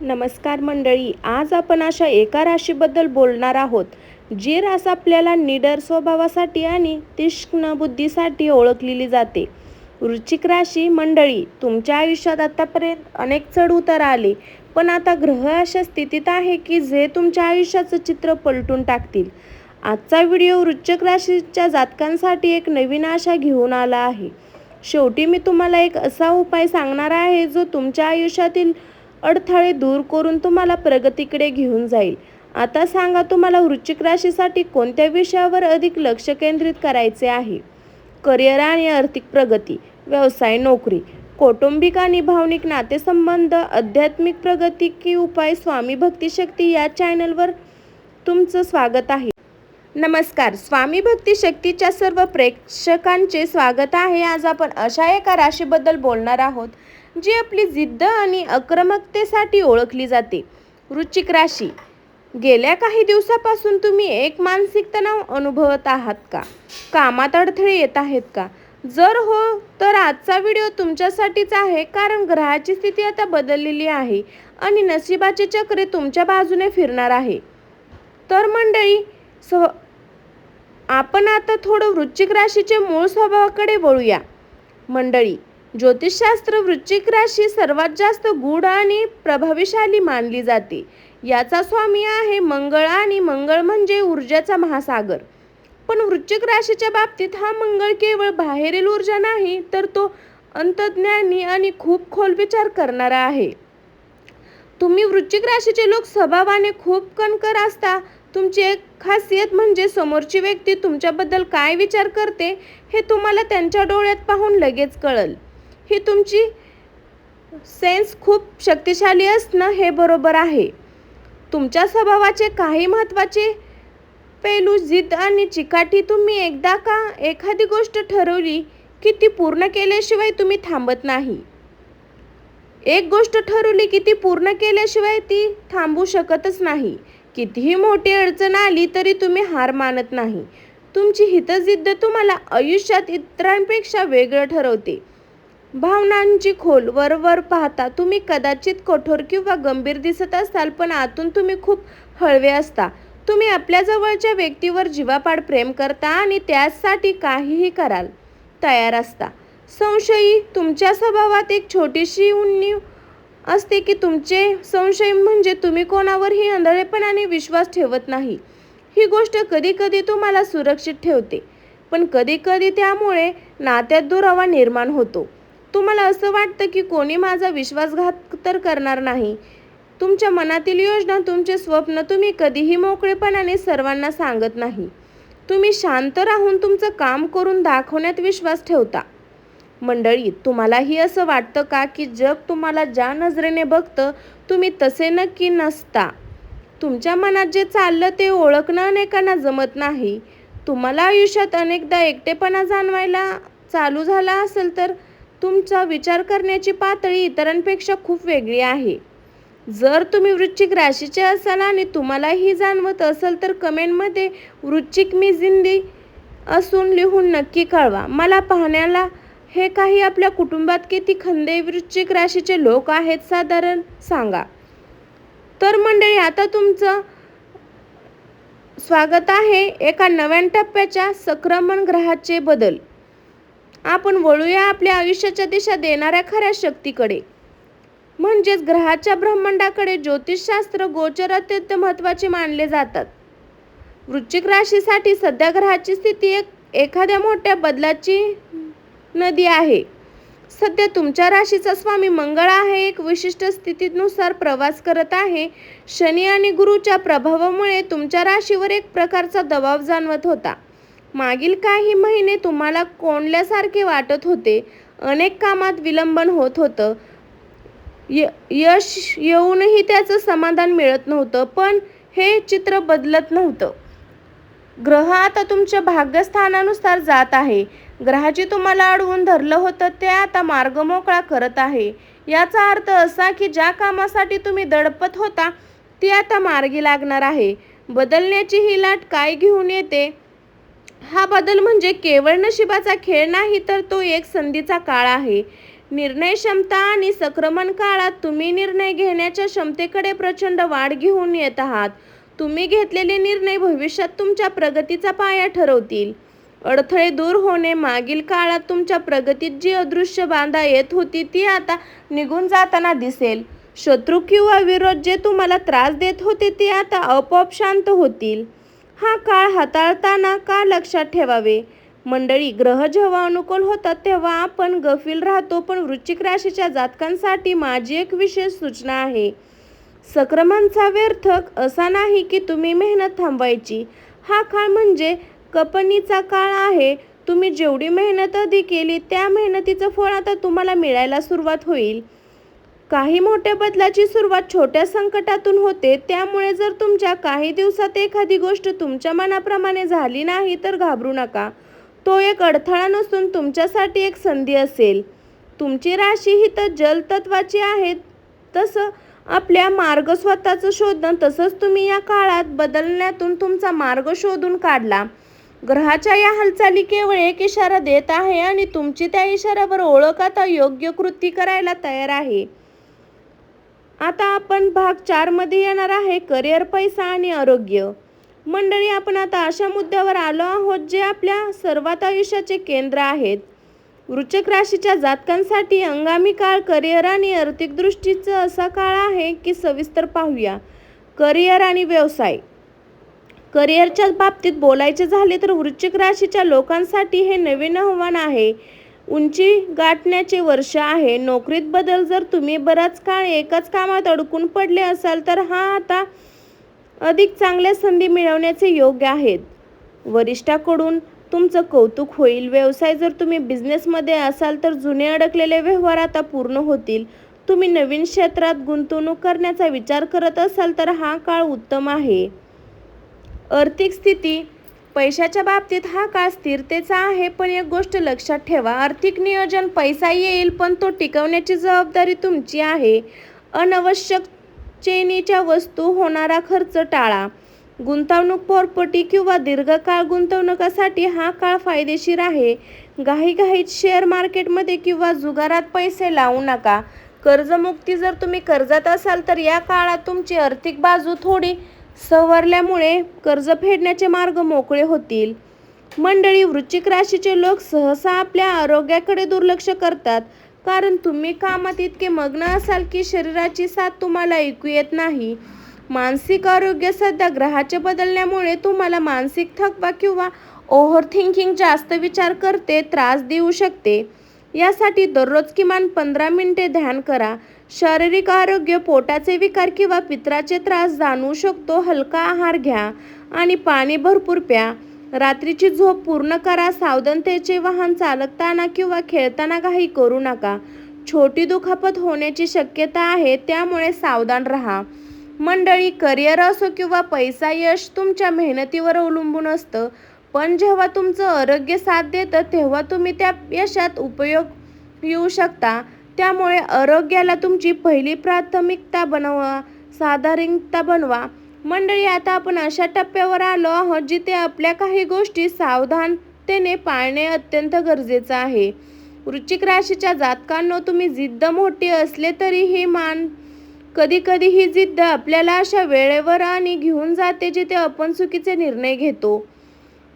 नमस्कार मंडळी, आज आपण अशा एका राशीबद्दल बोलणार आहोत जी रास आपल्याला निडर स्वभावासाठी आणि तीक्ष्ण बुद्धीसाठी ओळखलेली जाते. वृश्चिक राशी मंडळी, तुमच्या आयुष्यात आतापर्यंत अनेक चढ उतार आले, पण आता ग्रह अशा स्थितीत आहे की जे तुमच्या आयुष्याचं चित्र पलटून टाकतील. आजचा व्हिडिओ वृश्चिक राशीच्या जातकांसाठी एक नवीन आशा घेऊन आला आहे. शेवटी मी तुम्हाला एक असा उपाय सांगणार आहे जो तुमच्या आयुष्यातील अडथळे दूर करून तुम्हाला प्रगतीकडे घेऊन जाईल. आता सांगा, तुम्हाला वृश्चिक राशीसाठी कोणत्या विषयावर अधिक लक्ष केंद्रित करायचे आहे? करिअर आणि आर्थिक प्रगती, व्यवसाय, नोकरी, कौटुंबिक आणि भावनिक नातेसंबंध, आध्यात्मिक प्रगती की उपाय? स्वामी भक्ती शक्ती या चॅनलवर तुमचं स्वागत आहे. नमस्कार, स्वामी भक्ती शक्तीच्या सर्व प्रेक्षकांचे स्वागत आहे. आज आपण अशा एका राशीबद्दल बोलणार आहोत जी आपली जिद्द आणि आक्रमकतेसाठी ओळखली जाते. वृश्चिक राशी, गेल्या काही दिवसापासून तुम्ही एक मानसिक तणाव अनुभवत आहात का? कामात अडथळे येत आहेत का? जर हो, तर आजचा व्हिडिओ तुमच्यासाठीच आहे, कारण ग्रहाची स्थिती आता बदललेली आहे आणि नशिबाचे चक्र तुमच्या बाजूने फिरणार आहे. तर मंडळी, आपण आता थोडं वृश्चिक राशीचे मूळ स्वभावाकडे वळूया. मंडळी, ज्योतिषशास्त्र वृश्चिक राशी सर्वात जास्त गूढ आणि प्रभावशाली मानली जाते. याचा स्वामी आहे मंगळ आणि मंगळ म्हणजे ऊर्जेचा महासागर. पण वृश्चिक राशीच्या बाबतीत हा मंगळ केवळ बाहेरील ऊर्जा नाही, तर तो अंतर्ज्ञानी आणि खूप खोल विचार करणारा आहे. तुम्ही वृश्चिक राशीचे लोक स्वभावाने खूप कणखर असता. तुमची एक खासियत म्हणजे समोरची व्यक्ती तुमच्याबद्दल काय विचार करते हे तुम्हाला त्यांच्या डोळ्यात पाहून लगेच कळेल. ही तुमची सेन्स खूप शक्तिशाली असणं हे बरोबर आहे. तुमच्या स्वभावाचे काही महत्त्वाचे पैलू, जिद्द आणि चिकाटी. तुम्ही एकदा का एखादी गोष्ट ठरवली की ती पूर्ण केल्याशिवाय तुम्ही थांबत नाही. एक गोष्ट ठरवली की ती पूर्ण केल्याशिवाय ती थांबू शकतच नाही. कितीही मोठी अडचण आली तरी तुम्ही हार मानत नाही. तुमची हितजिद्द तुम्हाला आयुष्यात इतरांपेक्षा वेगळं ठरवते. भावनांची खोल वरवर पाहता तुम्ही कदाचित कठोर किंवा गंभीर दिसत असाल, पण आतून तुम्ही खूप हळवे असता. तुम्ही आपल्या जवळच्या व्यक्तीवर जीवापाड प्रेम करता आणि त्यासाठी काहीही कराल तयार असता. संशयी, तुमच्या स्वभावात एक छोटीशी उणीव असते की तुमचे संशय म्हणजे तुम्ही कोणावरही आंधळेपणाने विश्वास ठेवत नाही. ही गोष्ट कधी कधी तुम्हाला सुरक्षित ठेवते, पण कधी कधी त्यामुळे नात्यात दुरावा निर्माण होतो. तुम्हाला असं वाटतं की कोणी माझा विश्वासघात तर करणार नाही. तुमच्या मनातील योजना, तुमचे स्वप्न तुम्ही कधीही मोकळेपणाने सर्वांना सांगत नाही. तुम्ही शांत राहून तुमचं काम करून दाखवण्यात विश्वास ठेवता. मंडळी, तुम्हालाही असं वाटतं का की जग तुम्हाला ज्या नजरेने बघतं तुम्ही तसे नक्की नसता? तुमच्या मनात जे चाललं ते ओळखणं अनेकांना जमत नाही. तुम्हाला आयुष्यात अनेकदा एकटेपणा जाणवायला चालू झाला असेल तर तुमचा विचार करण्याची पातळी इतरांपेक्षा खूप वेगळी आहे. जर तुम्ही वृश्चिक राशीचे असाल आणि तुम्हाला ही जाणवत असेल तर कमेंटमध्ये वृश्चिक मी जिंदी असून लिहून नक्की कळवा. मला पाहण्याला हे काही आपल्या कुटुंबात किती खंदे वृश्चिक राशीचे लोक आहेत साधारण सांगा. तर मंडळी, आता तुमचं स्वागत आहे एका नव्या टप्प्याच्या संक्रमण ग्रहाचे बदल. आपण वळूया आपल्या आयुष्याच्या दिशा देणाऱ्या खऱ्या शक्तीकडे, म्हणजेच ग्रहाच्या ब्रह्मांडाकडे. ज्योतिषशास्त्र गोचर अत्यंत महत्त्वाचे मानले जातात. वृश्चिक राशीसाठी सध्या ग्रहाची स्थिती एखाद्या मोठ्या बदलाची नदी आहे. सध्या तुमच्या राशीचा स्वामी मंगळ आहे एक विशिष्ट स्थितीनुसार प्रवास करत आहे. शनी आणि गुरूच्या प्रभावामुळे तुमच्या राशीवर एक प्रकारचा दबाव जाणवत होता. मागील काही महिने तुम्हाला कोंडल्यासारखे वाटत होते. अनेक कामात विलंबन होत होतं. यश येऊनही त्याचं समाधान मिळत नव्हतं. पण हे चित्र बदलत नव्हतं. ग्रह आता तुमच्या भाग्यस्थानानुसार जात आहे. ग्रहाची तुम्हाला अडवून धरलं होतं ते आता मार्ग मोकळा करत आहे. याचा अर्थ असा की ज्या कामासाठी तुम्ही दडपत होता ती आता मार्गी लागणार आहे. बदलण्याची ही लाट काय घेऊन येते? हा बदल म्हणजे केवळ नशिबाचा खेळ नाही, तर तो एक संधीचा काळ आहे. निर्णय क्षमता आणि संक्रमण काळात तुम्ही निर्णय घेण्याच्या क्षमतेकडे प्रचंड वाढ घेऊन येत आहात. तुम्ही घेतलेले निर्णय भविष्यात तुमच्या प्रगतीचा पाया ठरवतील. अडथळे दूर होणे. मागील काळात तुमच्या प्रगतीत जी अदृश्य बाधा येत होती ती आता निघून जाताना दिसेल. शत्रू किंवा विरोध जे तुम्हाला त्रास देत होते ते आता आपोआप शांत होतील. हा काळ हाताळताना का लक्षात ठेवावे. मंडळी, ग्रह जेव्हा अनुकूल होतात तेव्हा आपण गफील राहतो, पण वृश्चिक राशीच्या जातकांसाठी माझी एक विशेष सूचना आहे. संक्रमणाचा व्यर्थ असा नाही की तुम्ही मेहनत थांबवायची. हा काळ म्हणजे कपणीचा काळ आहे. तुम्ही जेवढी मेहनत आधी केली त्या मेहनतीचं फळ आता तुम्हाला मिळायला सुरुवात होईल. काही मोठ्या बदलाची सुरुवात छोट्या संकटातून होते. त्यामुळे जर तुमच्या काही दिवसात एखादी गोष्ट तुमच्या मनाप्रमाणे झाली नाही तर घाबरू नका. तो एक अडथळा नसून तुमच्यासाठी एक संधी असेल. तुमची राशी ही तर जलतत्वाची आहे. तसं आपल्या मार्ग स्वतःचं शोधणं. तसंच तुम्ही या काळात बदलण्यातून तुमचा मार्ग शोधून काढला. ग्रहाच्या या हालचाली केवळ एक इशारा देत आहे आणि तुमची त्या इशाऱ्यावर ओळख आता योग्य कृती करायला तयार आहे. आता आपण भाग 4 मध्ये येणार आहे, करिअर, पैसा आणि आरोग्य. मंडळी, आपण आता अशा मुद्द्यावर आलो आहोत जे आपल्या सर्वात आयुष्याचे केंद्र आहेत. वृश्चिक राशीच्या जातकांसाठी आगामी काळ करिअर आणि आर्थिक दृष्टीचा असा काळ आहे की सविस्तर पाहूया. करिअर आणि व्यवसाय. करिअरच्या बाबतीत बोलायचे झाले तर वृश्चिक राशीच्या लोकांसाठी हे नवीन आव्हान आहे. उंची गाठण्याचे वर्ष आहे. नोकरीत बदल. जर तुम्ही बराच काळ एकाच कामात अडकून पडले असाल तर आता अधिक चांगल्या संधी मिळवण्याचे योग्य आहेत. वरिष्ठाकडून तुमचं कौतुक होईल. व्यवसाय. जर तुम्ही बिझनेसमध्ये असाल तर जुने अडकलेले व्यवहार आता पूर्ण होतील. तुम्ही नवीन क्षेत्रात गुंतवणूक करण्याचा विचार करत असाल तर हा काळ उत्तम आहे. आर्थिक स्थिती. पैशाच्या बाबतीत हा काळ स्थिरतेचा आहे, पण एक गोष्ट लक्षात ठेवा. आर्थिक नियोजन. पैसा येईल पण तो टिकवण्याची जबाबदारी तुमची आहे. अनावश्यक चैनीच्या वस्तू. होणारा खर्च टाळा. गुंतवणूक. प्रॉपर्टी किंवा दीर्घकाळ गुंतवणुकीसाठी हा काळ फायदेशीर आहे. घाईघाईत शेअर मार्केटमध्ये किंवा जुगारात पैसे लावू नका. कर्जमुक्ती. जर तुम्ही कर्जात असाल तर या काळात तुमची आर्थिक बाजू थोडी सवरल्यामुळे कर्ज फेडण्याचे मार्ग मोकळे होतील. मंडळी, वृश्चिक राशीचे लोक सहसा आपल्या आरोग्याकडे दुर्लक्ष करतात, कारण तुम्ही कामात इतके मग्न असाल की शरीराची साथ तुम्हाला ऐकू येत नाही. मानसिक आरोग्य. सध्या ग्रहाचे बदलण्यामुळे तुम्हाला मानसिक थकवा किंवा ओव्हर थिंकिंग, जास्त विचार करते, त्रास देऊ शकते. यासाठी दररोज किमान 15 मिनिटे ध्यान करा. शारीरिक आरोग्य. पोटाचे विकार किंवा पित्ताचे त्रास जाणवू शकतो. हलका आहार घ्या आणि पाणी भरपूर प्या. रात्रीची झोप पूर्ण करा. सावधानतेचे. वाहन चालवताना किंवा खेळताना घाई करू नका. छोटी दुखापत होण्याची शक्यता आहे, त्यामुळे सावधान राहा. मंडळी, करिअर असो किंवा पैसा, यश तुमच्या मेहनतीवर अवलंबून असतं, पण जेव्हा तुमचं आरोग्य साथ देतं तेव्हा तुम्ही त्या यशात उपयोग येऊ शकता. त्यामुळे आरोग्याला तुमची पहिली प्राथमिकता बनवा. साधारणता बनवा. मंडळी, आता आपण अशा टप्प्यावर आलो आहोत जिथे आपल्या काही गोष्टी सावधानतेने पाळणे अत्यंत गरजेचं आहे. वृश्चिक राशीच्या जातकांनो, तुम्ही जिद्द मोठी असले तरीही कधी ही जिद्द आपल्याला अशा वेळेवर आणि घेऊन जाते जिथे आपण चुकीचे निर्णय घेतो.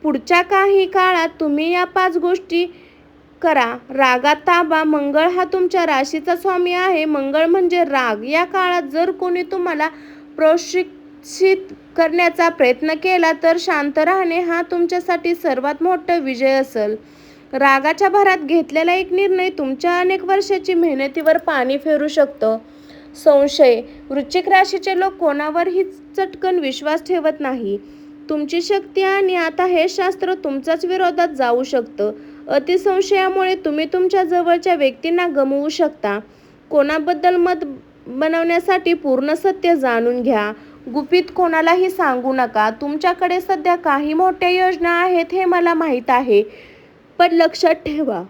पुढच्या काही काळात तुम्ही या 5 गोष्टी करा. रागात ताबा. मंगळ हा तुमच्या राशीचा स्वामी आहे. मंगळ म्हणजे राग. या काळात जर कोणी तुम्हाला प्रोत्साहित करण्याचा प्रयत्न केला तर शांत राहणे हा तुमच्यासाठी सर्वात मोठा विजय असेल. रागाच्या भरात घेतलेला एक निर्णय तुमच्या अनेक वर्षाची मेहनतीवर पाणी फेरू शकतो. संशय. वृश्चिक राशीचे लोक कोणावरही चटकन विश्वास ठेवत नाही. तुमची शक्ती आणि आता हे शास्त्र तुमच्याच विरोधात जाऊ शकतं. अतिसंशयामुळे तुम्ही तुमच्या जवळच्या व्यक्तींना गमावू शकता. कोणाबद्दल मत बनवण्यासाठी पूर्ण सत्य जाणून घ्या. गुपित कोणालाही सांगू नका. तुमच्याकडे सध्या काही मोठ्या योजना आहेत हे मला माहीत आहे, पण लक्षात ठेवा,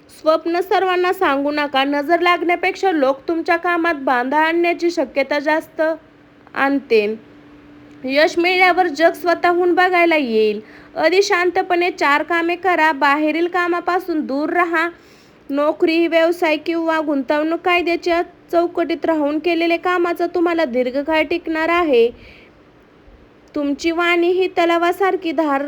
स्वप्न सर्वांना सांगू नका. नजर लागण्यापेक्षा लोक तुमच्या कामात बाधा आणण्याची शक्यता जास्त आणते. यश मिळाल्यावर जग स्वतःहून बघायला येईल. आधी शांतपणे 4 कामे करा. बाहेरील कामापासून दूर राहा. नोकरी, व्यवसाय किंवा गुंतवणूक कायद्याच्या चौकटीत राहून केलेले कामाचा तुम्हाला दीर्घकाळ टिकणार आहे. तुमची वाणी ही तलावासारखी धार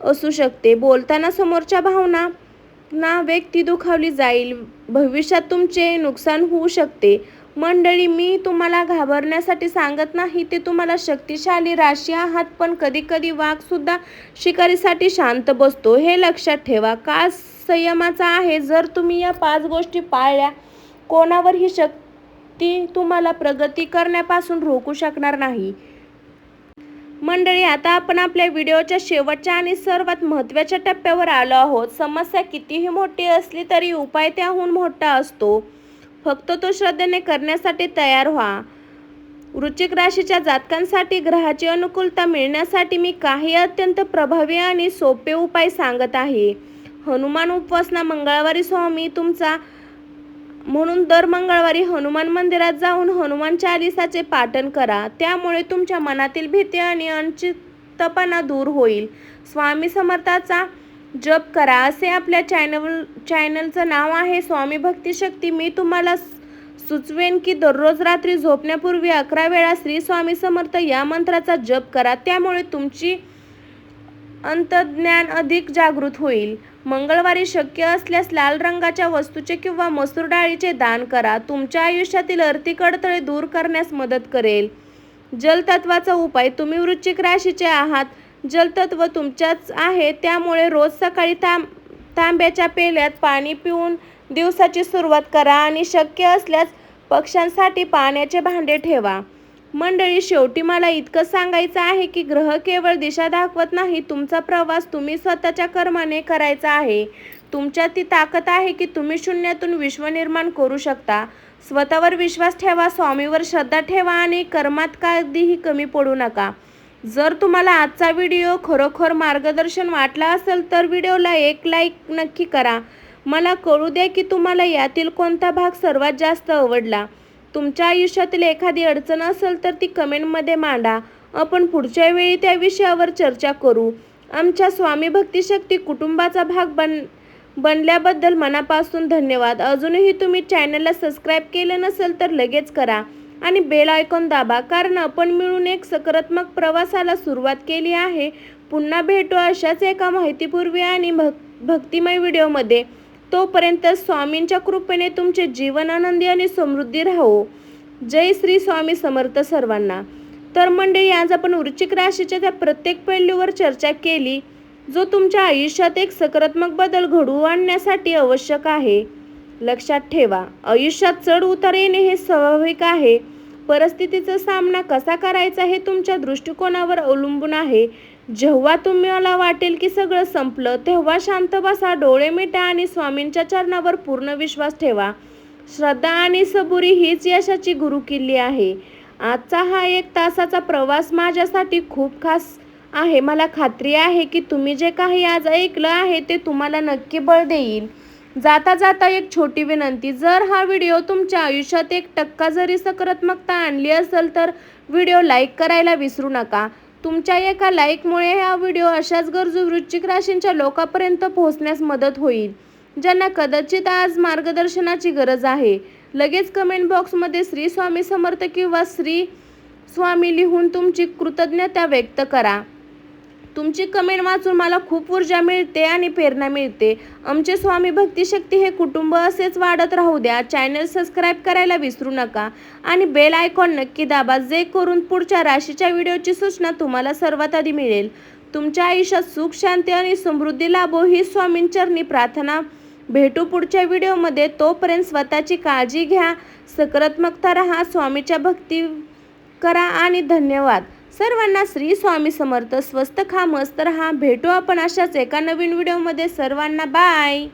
असू शकते. बोलताना समोरच्या भावना व्यक्ती दुखावली जाईल. भविष्यात तुमचे नुकसान होऊ शकते. मंडळी, मी तुम्हाला घाबरण्यासाठी सांगत नाही. ते तुम्हाला शक्तिशाली राशी आहात, पण कधी वाघ सुद्धा शिकारीसाठी शांत बसतो, हे लक्षात ठेवा. काळ संयमाचा आहे. जर तुम्ही या 5 गोष्टी पाळल्या, कोणावरही शक्ती तुम्हाला प्रगती करण्यापासून रोखू शकणार नाही. मंडळी, आता आपण आपल्या व्हिडिओच्या शेवटच्या आणि सर्वात महत्त्वाच्या टप्प्यावर आलो आहोत. समस्या कितीही मोठी असली तरी उपाय त्याहून मोठा असतो. फक्त तो श्रद्धेने करण्यासाठी तयार व्हा. वृश्चिक राशीच्या जातकांसाठी ग्रहाची अनुकूलता मिळण्यासाठी मी काही अत्यंत प्रभावी आणि सोपे उपाय सांगत आहे. हनुमान उपासना. मंगळवारी स्वामी तुमचा म्हणून दर मंगळवारी हनुमान मंदिरात जाऊन हनुमान चालीसाचे पाठण करा. त्यामुळे तुमच्या मनातील भीती आणि अनिश्चितपणा दूर होईल. स्वामी समर्थाचा जप करा. असे आपल्या चॅनलचं नाव आहे, स्वामी भक्ती शक्ती. मी तुम्हाला सुचवेन की दररोज रात्री झोपण्यापूर्वी 11 वेळा श्री स्वामी समर्थ या मंत्राचा जप करा. त्यामुळे तुमची अंतर्ज्ञान अधिक जागृत होईल. मंगळवारी शक्य असल्यास लाल रंगाच्या वस्तूचे किंवा मसूर डाळीचे दान करा. तुमच्या आयुष्यातील आर्थिक अडथळे दूर करण्यास मदत करेल. जलतत्वाचा उपाय. तुम्ही वृश्चिक राशीचे आहात. जलतत्व तुमच्याच आहे. त्यामुळे रोज सकाळी तांब्याच्या पेल्यात पाणी पिऊन दिवसाची सुरुवात करा आणि शक्य असल्यास पक्ष्यांसाठी पाण्याचे भांडे ठेवा. मंडळी, शेवटी मला इतकं सांगायचं आहे की ग्रह केवळ दिशा दाखवत नाही. तुमचा प्रवास तुम्ही स्वतःच्या कर्माने करायचा आहे. तुमच्यात ती ताकद आहे की तुम्ही शून्यातून विश्व निर्माण करू शकता. स्वतःवर विश्वास ठेवा, स्वामीवर श्रद्धा ठेवा आणि कर्मात कधीही कमी पडू नका. जर तुम्हाला आजचा व्हिडिओ खरोखर मार्गदर्शन वाटला असेल तर व्हिडिओला एक लाईक नक्की करा. मला कळू द्या की तुम्हाला यातील कोणता भाग सर्वात जास्त आवडला. तुमच्या आयुष्यातील एखादी अडचण असेल तर ती कमेंटमध्ये मांडा. आपण पुढच्या वेळी त्या विषयावर चर्चा करू. आमच्या स्वामी भक्ती शक्ती कुटुंबाचा भाग बनल्याबद्दल मनापासून धन्यवाद. अजूनही तुम्ही चॅनलला सबस्क्राईब केलं नसेल तर लगेच करा आणि बेल आयकॉन दाबा, कारण आपण मिळून एक सकारात्मक प्रवासाला सुरुवात केली आहे. पुन्हा भेटू अशाच एका माहितीपूर्वी आणि भक्तिमय व्हिडिओमध्ये. तोपर्यंत स्वामींच्या कृपेने तुमचे जीवन आनंदी आणि समृद्धी राहो. जय श्री स्वामी समर्थ सर्वांना. तर मंडळी, आज आपण वृश्चिक राशीच्या त्या प्रत्येक पैलूवर चर्चा केली जो तुमच्या आयुष्यात एक सकारात्मक बदल घडवून आणण्यासाठी आवश्यक आहे. लक्षात ठेवा, आयुष्यात चढ उतार येणे हे स्वाभाविक आहे. परिस्थितीचा सामना कसा करायचा हे तुमच्या दृष्टिकोनावर अवलंबून आहे. जेव्हा तुम्हाला वाटेल की सगळं संपलं, तेव्हा शांत बसा, डोळे मिटा आणि स्वामींच्या चरणावर पूर्ण विश्वास ठेवा. श्रद्धा आणि सबुरी हीच यशाची गुरुकिल्ली आहे. आजचा हा 1 तासाचा प्रवास माझ्यासाठी खूप खास आहे. मला खात्री आहे की तुम्ही जे काही आज ऐकलं आहे ते तुम्हाला नक्की बळ देईल. जाता जाता एक छोटी विनंती. जर हा व्हिडिओ तुमच्या आयुष्यात 1% जरी सकारात्मकता आणली असेल तर व्हिडिओ लाईक करायला विसरू नका. तुमच्या एका लाईकमुळे हा व्हिडिओ अशाच गरजू वृश्चिक राशींच्या लोकांपर्यंत पोहोचण्यास मदत होईल, ज्यांना कदाचित आज मार्गदर्शनाची गरज आहे. लगेच कमेंट बॉक्समध्ये श्री स्वामी समर्थ किंवा श्री स्वामी लिहून तुमची कृतज्ञता व्यक्त करा. तुमची कमेंट वाचून मला खूप ऊर्जा मिळते आणि प्रेरणा मिळते. आमचे स्वामी भक्ती शक्ती हे कुटुंब असेच वाढत राहू द्या. चॅनल सबस्क्राईब करायला विसरू नका आणि बेल आयकॉन नक्की दाबा, जे करून पुढच्या राशीच्या व्हिडिओची सूचना तुम्हाला सर्वात आधी मिळेल. तुमच्या आयुष्यात सुख, शांती आणि समृद्धी लाभो ही स्वामींचरणी प्रार्थना. भेटू पुढच्या व्हिडिओमध्ये. तोपर्यंत स्वतःची काळजी घ्या, सकारात्मकता राहा, स्वामीच्या भक्ती करा आणि धन्यवाद. सर्वांना श्री स्वामी समर्थ. स्वस्त खा, मस्त रहा. भेटू आपण अशाच एका नवीन व्हिडिओमध्ये. सर्वांना बाय.